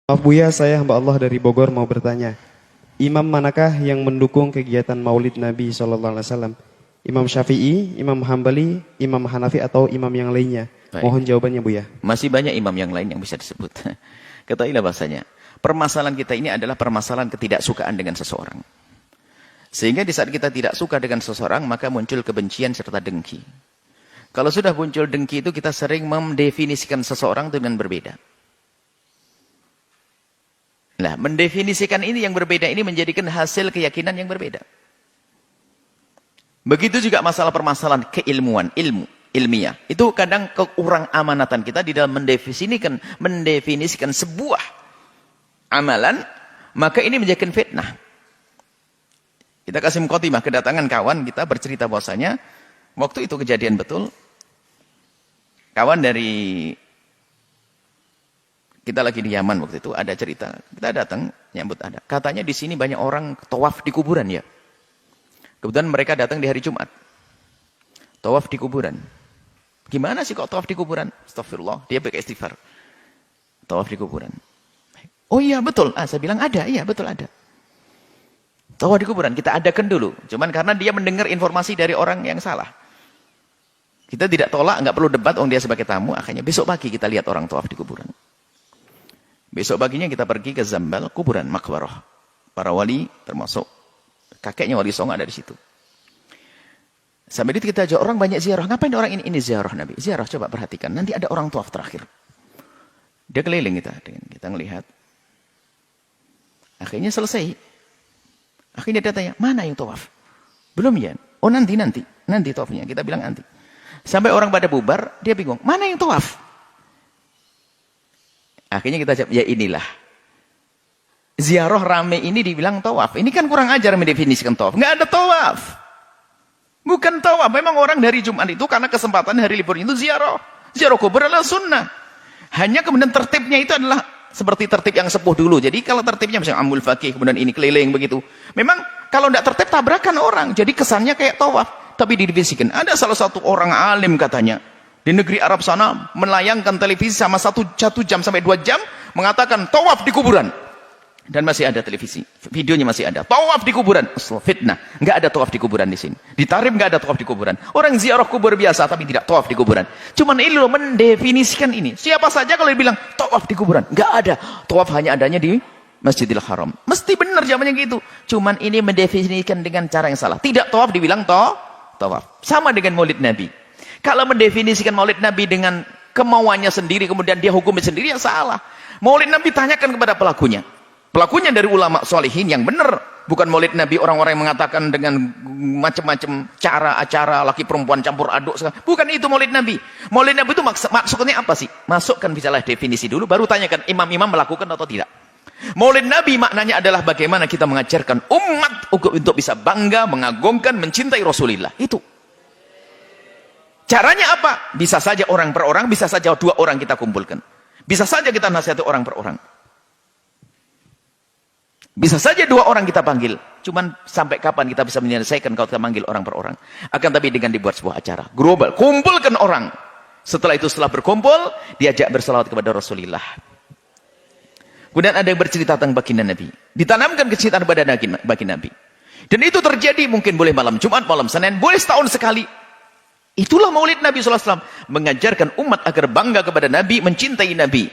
Maaf Buya, saya hamba Allah dari Bogor mau bertanya. Imam manakah yang mendukung kegiatan Maulid Nabi SAW? Imam Syafi'i, Imam Hambali, Imam Hanafi atau imam yang lainnya? Baik. Mohon jawabannya Buya. Masih banyak imam yang lain yang bisa disebut. Ketahuilah bahasanya. Permasalahan kita ini adalah permasalahan ketidaksukaan dengan seseorang. Sehingga di saat kita tidak suka dengan seseorang, maka muncul kebencian serta dengki. Kalau sudah muncul dengki itu, kita sering mendefinisikan seseorang dengan berbeda. Nah, mendefinisikan ini yang berbeda ini menjadikan hasil keyakinan yang berbeda. Begitu juga masalah permasalahan keilmuan, ilmiah. Itu kadang kekurang amanatan kita di dalam mendefinisikan sebuah amalan, maka ini menjadikan fitnah. Kita kasih mukhatimah, kedatangan kawan kita bercerita bahwasanya waktu itu kejadian betul. Kawan dari kita lagi di Yaman waktu itu ada cerita, kita datang nyambut ada. Katanya di sini banyak orang tawaf di kuburan ya. Kebetulan mereka datang di hari Jumat. Tawaf di kuburan. Gimana sih kok tawaf di kuburan? Astagfirullah, dia pakai istighfar. Tawaf di kuburan. Oh iya betul, saya bilang ada, iya betul ada. Tawaf di kuburan, kita adakan dulu. Cuman karena dia mendengar informasi dari orang yang salah. Kita tidak tolak, nggak perlu debat, dia sebagai tamu. Akhirnya besok pagi kita lihat orang tawaf di kuburan. Besok paginya kita pergi ke Zambal, kuburan Makbarah. Para wali, termasuk kakeknya Wali Songo ada di situ. Sampai itu kita ajak orang banyak ziarah. Ngapain orang ini ziarah Nabi? Ziarah, coba perhatikan. Nanti ada orang tawaf terakhir. Dia keliling kita ngelihat. Akhirnya selesai. Akhirnya dia tanya, mana yang tawaf? Belum ya? Oh nanti tawafnya. Kita bilang nanti. Sampai orang pada bubar, dia bingung. Mana yang tawaf? Akhirnya kita jawab, ya inilah. Ziarah rame ini dibilang tawaf. Ini kan kurang ajar mendefinisikan tawaf. Nggak ada tawaf. Bukan tawaf. Memang orang dari Jumat itu karena kesempatan hari libur itu ziarah. Ziarah kubur adalah sunnah. Hanya kemudian tertibnya itu adalah seperti tertib yang sepuh dulu. Jadi kalau tertibnya misalnya amul fakih, kemudian ini keliling begitu. Memang kalau tidak tertib tabrakan orang. Jadi kesannya kayak tawaf. Tapi didefinisikan. Ada salah satu orang alim katanya. Di negeri Arab sana melayangkan televisi sama 1 jam sampai 2 jam mengatakan tawaf di kuburan. Dan masih ada televisi. Videonya masih ada. Tawaf di kuburan. Fitnah. Enggak ada tawaf di kuburan di sini. Di Tarim enggak ada tawaf di kuburan. Orang ziarah kubur biasa tapi tidak tawaf di kuburan. Cuman ini loh mendefinisikan ini. Siapa saja kalau dibilang tawaf di kuburan, enggak ada. Tawaf hanya adanya di Masjidil Haram. Mesti benar zamannya gitu. Cuman ini mendefinisikan dengan cara yang salah. Tidak tawaf dibilang tawaf. Sama dengan Maulid Nabi. Kalau mendefinisikan Maulid Nabi dengan kemauannya sendiri, kemudian dia hukumnya sendiri, ya salah. Maulid Nabi tanyakan kepada pelakunya. Pelakunya dari ulama solihin yang benar. Bukan Maulid Nabi orang-orang yang mengatakan dengan macam-macam cara, acara, laki perempuan campur aduk. Bukan itu Maulid Nabi. Maulid Nabi itu maksudnya apa sih? Masukkan bisalah definisi dulu, baru tanyakan imam-imam melakukan atau tidak. Maulid Nabi maknanya adalah bagaimana kita mengajarkan umat untuk bisa bangga, mengagungkan, mencintai Rasulullah. Itu. Caranya apa? Bisa saja orang per orang, bisa saja 2 orang kita kumpulkan. Bisa saja kita nasihati orang per orang. Bisa saja 2 orang kita panggil. Cuman sampai kapan kita bisa menyelesaikan kalau kita panggil orang per orang? Akan tapi dengan dibuat sebuah acara global. Kumpulkan orang. Setelah berkumpul, diajak berselawat kepada Rasulullah. Kemudian ada yang bercerita tentang baginda Nabi. Ditanamkan kecintaan pada baginda Nabi. Dan itu terjadi mungkin boleh malam Jumat, malam Senin, boleh setahun sekali. Itulah Maulid Nabi SAW. Mengajarkan umat agar bangga kepada Nabi, mencintai Nabi.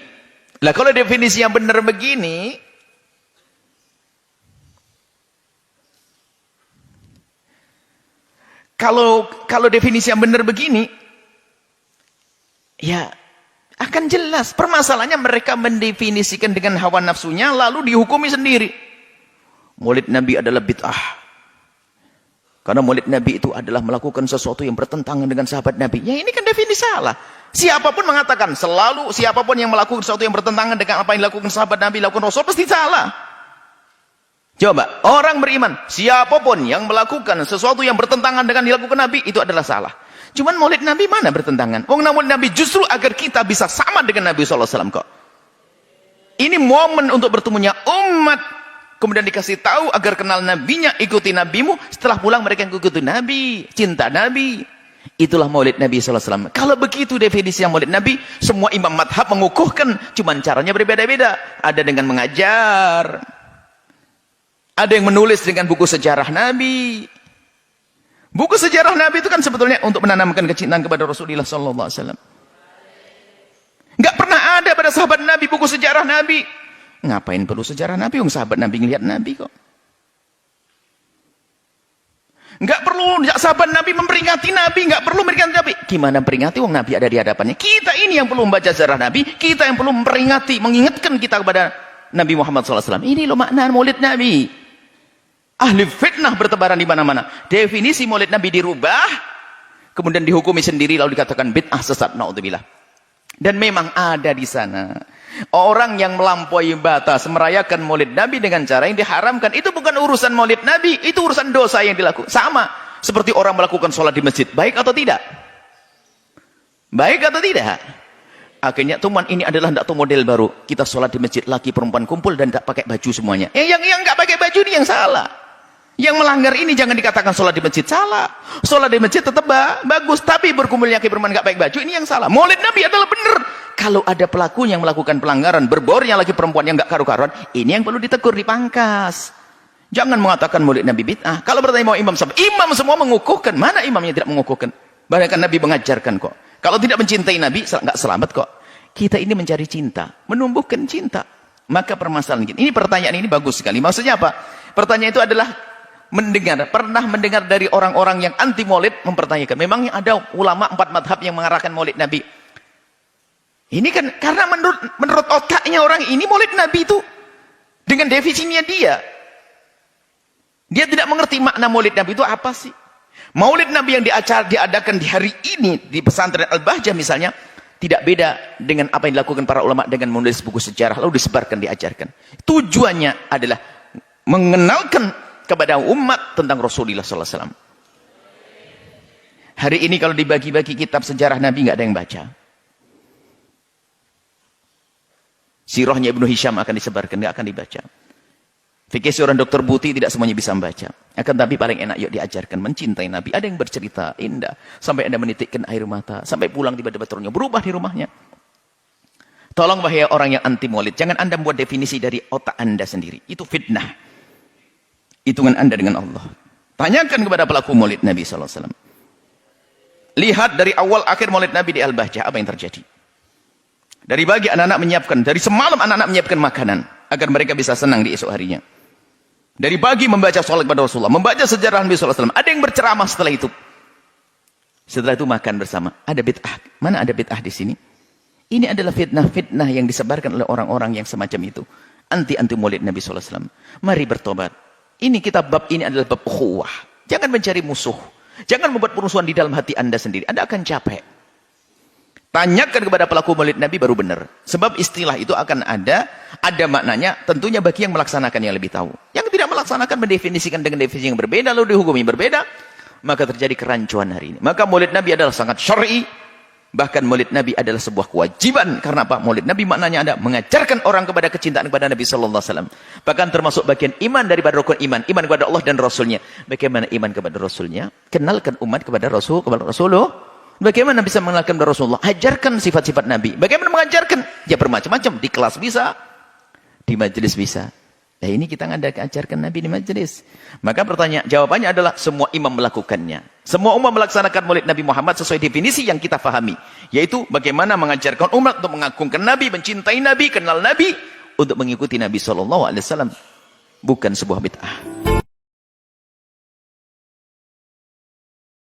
Lah kalau definisi yang benar begini, kalau definisi yang benar begini, ya akan jelas. Permasalahannya mereka mendefinisikan dengan hawa nafsunya, lalu dihukumi sendiri. Maulid Nabi adalah bid'ah. Karena Maulid Nabi itu adalah melakukan sesuatu yang bertentangan dengan sahabat Nabi. Ya ini kan definisi salah. Siapapun mengatakan, siapapun yang melakukan sesuatu yang bertentangan dengan apa yang dilakukan sahabat Nabi, lakukan Rasul, pasti salah. Coba, orang beriman, siapapun yang melakukan sesuatu yang bertentangan dengan dilakukan Nabi, itu adalah salah. Cuman Maulid Nabi mana bertentangan? Maulid Nabi justru agar kita bisa sama dengan Nabi SAW kok. Ini momen untuk bertemunya umat. Kemudian dikasih tahu agar kenal nabinya, ikuti nabimu. Setelah pulang mereka ikuti nabi, cinta nabi. Itulah maulid Nabi SAW. Kalau begitu definisi yang maulid Nabi, semua imam madhab mengukuhkan, cuman caranya berbeda-beda. Ada dengan mengajar, ada yang menulis dengan buku sejarah Nabi. Buku sejarah Nabi itu kan sebetulnya untuk menanamkan kecintaan kepada Rasulullah SAW. Nggak pernah ada pada sahabat Nabi buku sejarah Nabi. Ngapain perlu sejarah Nabi? Sahabat Nabi ngelihat Nabi kok. Nggak perlu sahabat Nabi memperingati Nabi, nggak perlu memperingati Nabi. Gimana peringati? Nabi ada di hadapannya. Kita ini yang perlu membaca sejarah Nabi, kita yang perlu memperingati, mengingatkan kita kepada Nabi Muhammad SAW. Ini loh makna maulid Nabi. Ahli fitnah bertebaran di mana-mana. Definisi maulid Nabi dirubah, kemudian dihukumi sendiri, lalu dikatakan bid'ah sesat. Naudzubillah. Dan memang ada di sana orang yang melampaui batas merayakan maulid Nabi dengan cara yang diharamkan. Itu bukan urusan maulid Nabi, itu urusan dosa yang dilakukan. Sama seperti orang melakukan sholat di masjid. Baik atau tidak? Baik atau tidak? Akhirnya teman ini adalah tidak tahu model baru. Kita sholat di masjid, laki perempuan kumpul dan tak pakai baju semuanya. Yang nggak pakai baju ini yang salah. Yang melanggar ini jangan dikatakan sholat di masjid salah. Sholat di masjid tetap bagus, tapi berkumpul laki perempuan nggak pakai baju ini yang salah. Maulid Nabi adalah benar. Kalau ada pelaku yang melakukan pelanggaran, berbaurnya lagi perempuan yang nggak karu-karuan, ini yang perlu ditegur, dipangkas. Jangan mengatakan maulid Nabi bid'ah. Kalau bertanya mau imam semua mengukuhkan. Mana imam yang tidak mengukuhkan? Bahkan Nabi mengajarkan kok. Kalau tidak mencintai Nabi, nggak selamat kok. Kita ini mencari cinta, menumbuhkan cinta. Maka permasalahan ini pertanyaan ini bagus sekali. Maksudnya apa? Pertanyaan itu adalah pernah mendengar dari orang-orang yang anti maulid mempertanyakan. Memangnya ada ulama 4 madhab yang mengarahkan maulid Nabi? Ini kan karena menurut otaknya orang ini maulid Nabi itu dengan definisinya dia tidak mengerti makna maulid Nabi itu apa sih. Maulid Nabi yang diadakan di hari ini di pesantren Al-Bahjah misalnya tidak beda dengan apa yang dilakukan para ulama dengan menulis buku sejarah lalu disebarkan, diajarkan. Tujuannya adalah mengenalkan kepada umat tentang Rasulullah SAW. Hari ini kalau dibagi-bagi kitab sejarah Nabi nggak ada yang baca. Sirahnya Ibnu Hisham akan disebarkan, nggak akan dibaca. Fikih seorang dokter Buti tidak semuanya bisa membaca. Akan tapi paling enak yuk diajarkan mencintai Nabi. Ada yang bercerita indah sampai Anda menitikkan air mata, sampai pulang tiba-tiba turunnya berubah di rumahnya. Tolong wahai orang yang anti maulid, jangan Anda membuat definisi dari otak Anda sendiri. Itu fitnah. Hitungan Anda dengan Allah. Tanyakan kepada pelaku maulid Nabi SAW. Lihat dari awal akhir maulid Nabi di Al-Bahjah apa yang terjadi. Dari pagi anak-anak menyiapkan, dari semalam anak-anak menyiapkan makanan agar mereka bisa senang di esok harinya. Dari pagi membaca sholat kepada Rasulullah, membaca sejarah Nabi SAW. Ada yang berceramah setelah itu. Setelah itu makan bersama. Ada bid'ah. Mana ada bid'ah di sini? Ini adalah fitnah-fitnah yang disebarkan oleh orang-orang yang semacam itu. Anti maulid Nabi SAW. Mari bertobat. Ini bab ini adalah bab ukhuwah. Jangan mencari musuh. Jangan membuat perusuhan di dalam hati Anda sendiri. Anda akan capek. Tanyakan kepada pelaku maulid Nabi baru benar. Sebab istilah itu akan ada maknanya. Tentunya bagi yang melaksanakan yang lebih tahu. Yang tidak melaksanakan mendefinisikan dengan definisi yang berbeda, lalu dihukumi berbeda, maka terjadi kerancuan hari ini. Maka maulid Nabi adalah sangat syar'i. Bahkan maulid Nabi adalah sebuah kewajiban. Karena apa? Maulid Nabi maknanya ada mengajarkan orang kepada kecintaan kepada Nabi SAW. Bahkan termasuk bagian iman daripada rukun iman. Iman kepada Allah dan Rasulnya. Bagaimana iman kepada Rasulnya? Kenalkan umat kepada Rasulullah. Bagaimana bisa mengenalkan kepada Rasulullah? Ajarkan sifat-sifat Nabi. Bagaimana mengajarkan? Ya bermacam-macam. Di kelas bisa. Di majelis bisa. Nah ini kita ajarkan Nabi di majelis. Maka jawabannya adalah semua imam melakukannya. Semua umat melaksanakan maulid Nabi Muhammad sesuai definisi yang kita fahami. Yaitu bagaimana mengajarkan umat untuk mengagungkan Nabi, mencintai Nabi, kenal Nabi. Untuk mengikuti Nabi SAW. Bukan sebuah bid'ah.